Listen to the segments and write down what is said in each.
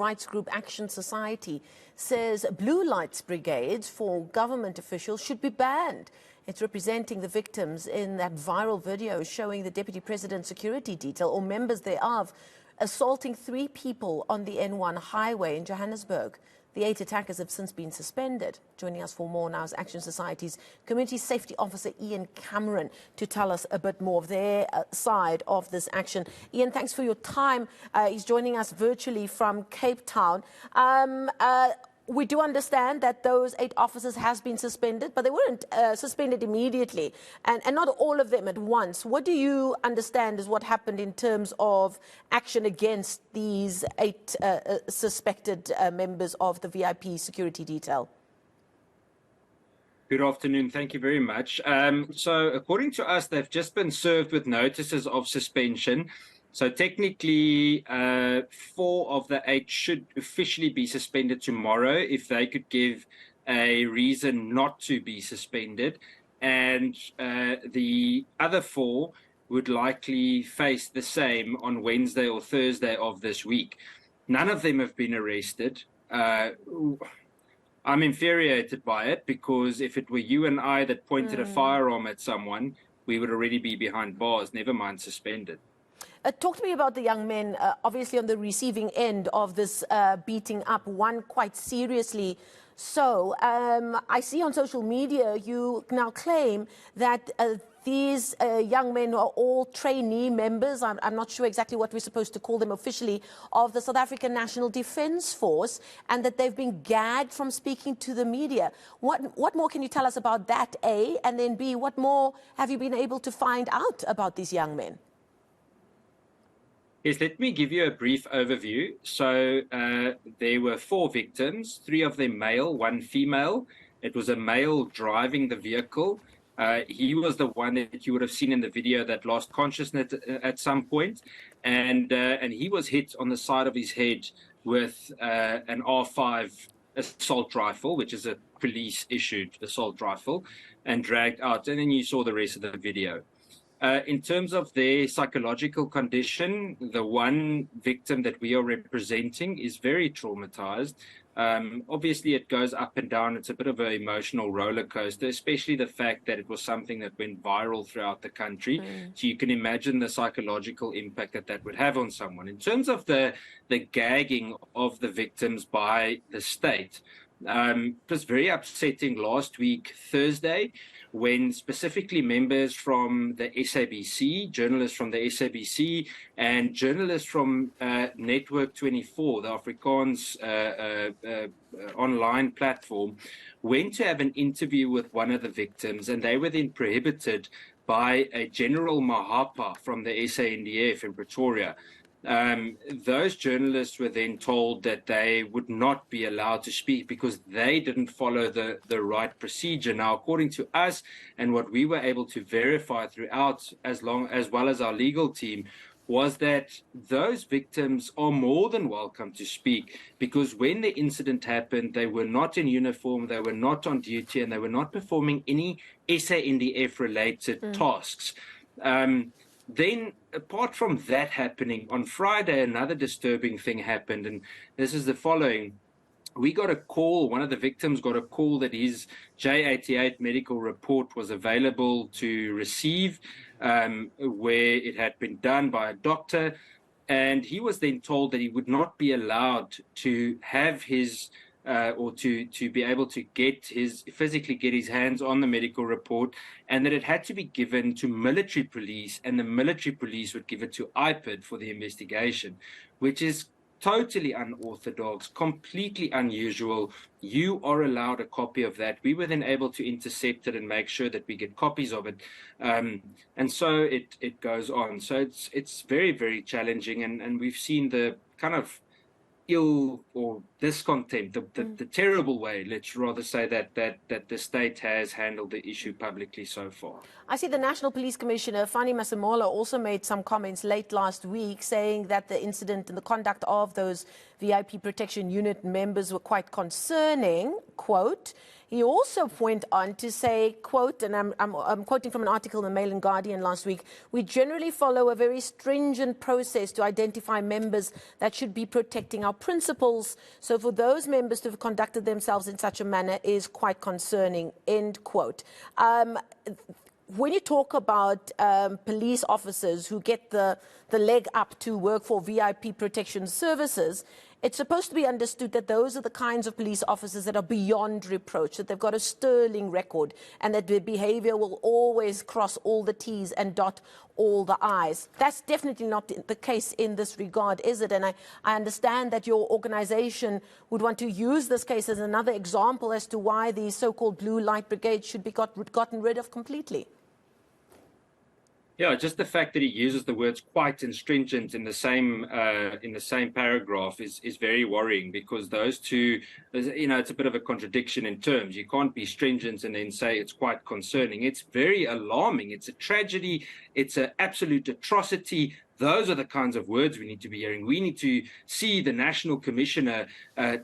rights group Action Society says blue lights brigades for government officials should be banned. It's representing the victims in that viral video showing the Deputy President's security detail, or members thereof, assaulting 3 people on the N1 highway in Johannesburg. The 8 attackers have since been suspended. Joining us for more now is Action Society's Community Safety Officer Ian Cameron to tell us a bit more of their side of this action. Ian, thanks for your time. He's joining us virtually from Cape Town. We do understand that those 8 officers have been suspended, but they weren't suspended immediately, and not all of them at once. What do you understand is what happened in terms of action against these 8 suspected members of the VIP security detail? Good afternoon. Thank you very much. So according to us, they've just been served with notices of suspension. So technically, 4 of the 8 should officially be suspended tomorrow if they could give a reason not to be suspended. And the other 4 would likely face the same on Wednesday or Thursday of this week. None of them have been arrested. I'm infuriated by it, because if it were you and I that pointed a firearm at someone, we would already be behind bars, never mind suspended. Talk to me about the young men, obviously on the receiving end of this beating up, one quite seriously. So I see on social media you now claim that these young men are all trainee members, I'm not sure exactly what we're supposed to call them officially, of the South African National Defence Force, and that they've been gagged from speaking to the media. What more can you tell us about that, A? And then B, what more have you been able to find out about these young men? Yes, let me give you a brief overview. So there were 4 victims, 3 of them male, 1 female. It was a male driving the vehicle. He was the one that you would have seen in the video that lost consciousness at some point. And he was hit on the side of his head with an R5 assault rifle, which is a police-issued assault rifle, and dragged out. And then you saw the rest of the video. In terms of their psychological condition, the one victim that we are representing is very traumatized. Obviously, it goes up and down. It's a bit of an emotional roller coaster, especially the fact that it was something that went viral throughout the country. So you can imagine the psychological impact that that would have on someone. In terms of the gagging of the victims by the state, it was very upsetting last week, Thursday, when specifically members from the SABC, journalists from the SABC, and journalists from Network 24, the Afrikaans online platform, went to have an interview with one of the victims, and they were then prohibited by a General Mahapa from the SANDF in Pretoria. Those journalists were then told that they would not be allowed to speak because they didn't follow the right procedure. Now, according to us and what we were able to verify throughout, as well as our legal team, was that those victims are more than welcome to speak, because when the incident happened, they were not in uniform, they were not on duty, and they were not performing any SANDF-related tasks. Then, apart from that happening, on Friday, another disturbing thing happened, and this is the following. We got a call, one of the victims got a call that his J88 medical report was available to receive, where it had been done by a doctor, and he was then told that he would not be allowed to have his or to be able to physically get his hands on the medical report, and that it had to be given to military police, and the military police would give it to IPID for the investigation, which is totally unorthodox, completely unusual. You are allowed a copy of that. We were then able to intercept it and make sure that we get copies of it. And so it goes on. So it's very, very challenging, and we've seen the kind of ill or discontent, the terrible way, let's rather say, that the state has handled the issue publicly so far. I see the National Police Commissioner, Fani Masemola, also made some comments late last week saying that the incident and the conduct of those VIP Protection Unit members were quite concerning, quote. He also went on to say, quote, and I'm quoting from an article in the Mail and Guardian last week, we generally follow a very stringent process to identify members that should be protecting our principles. So for those members to have conducted themselves in such a manner is quite concerning, end quote. When you talk about police officers who get the leg up to work for VIP protection services, it's supposed to be understood that those are the kinds of police officers that are beyond reproach, that they've got a sterling record, and that their behavior will always cross all the T's and dot all the I's. That's definitely not the case in this regard, is it? And I understand that your organization would want to use this case as another example as to why these so-called blue light brigades should be gotten rid of completely. Yeah, just the fact that he uses the words quite and stringent in the same paragraph is very worrying, because those two, you know, it's a bit of a contradiction in terms. You can't be stringent and then say it's quite concerning. It's very alarming. It's a tragedy. It's an absolute atrocity. Those are the kinds of words we need to be hearing. We need to see the National Commissioner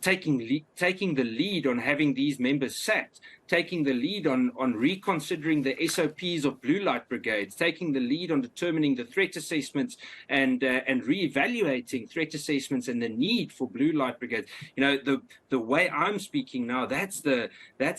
taking the lead on having these members sacked, taking the lead on reconsidering the SOPs of blue light brigades, taking the lead on determining the threat assessments and re-evaluating threat assessments and the need for blue light brigades. You know, the way I'm speaking now, that's the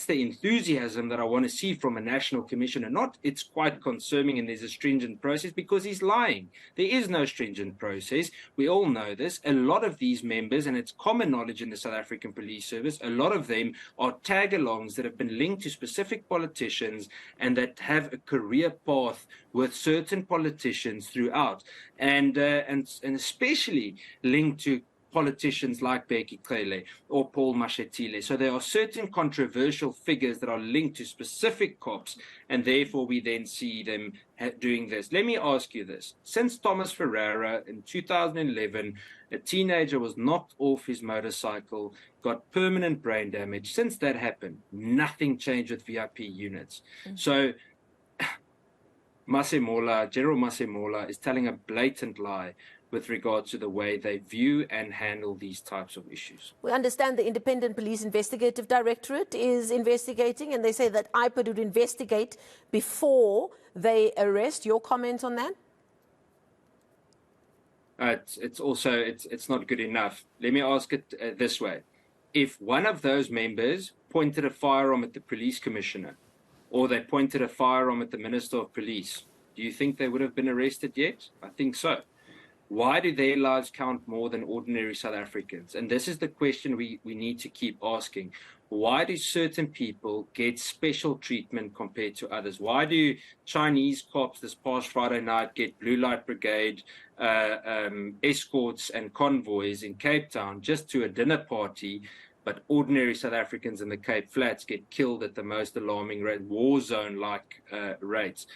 enthusiasm that I want to see from a National Commissioner. Not it's quite concerning and there's a stringent process, because he's lying. There is no stringent process. We all know this. A lot of these members, and it's common knowledge in the South African Police Service, a lot of them are tag-alongs that have been linked to specific politicians and that have a career path with certain politicians throughout, and especially linked to politicians like Bheki Cele or Paul Mashatile. So there are certain controversial figures that are linked to specific cops, and therefore we then see them doing this. Let me ask you this. Since Thomas Ferreira in 2011, a teenager was knocked off his motorcycle, got permanent brain damage. Since that happened, nothing changed with VIP units. So General Masemola is telling a blatant lie with regard to the way they view and handle these types of issues. We understand the Independent Police Investigative Directorate is investigating, and they say that IPOD would investigate before they arrest. Your comment on that? It's not good enough. Let me ask it this way. If one of those members pointed a firearm at the police commissioner, or they pointed a firearm at the Minister of Police, do you think they would have been arrested yet? I think so. Why do their lives count more than ordinary South Africans? And this is the question we need to keep asking. Why do certain people get special treatment compared to others? Why do Chinese cops this past Friday night get blue light brigade escorts and convoys in Cape Town just to a dinner party, but ordinary South Africans in the Cape Flats get killed at the most alarming rate, war zone-like rates?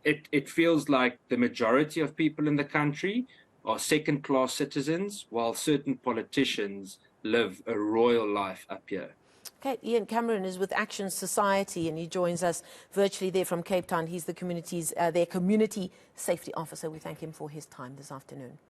It feels like the majority of people in the country are second-class citizens, while certain politicians live a royal life up here. Okay, Ian Cameron is with Action Society, and he joins us virtually there from Cape Town. He's their community safety officer. We thank him for his time this afternoon.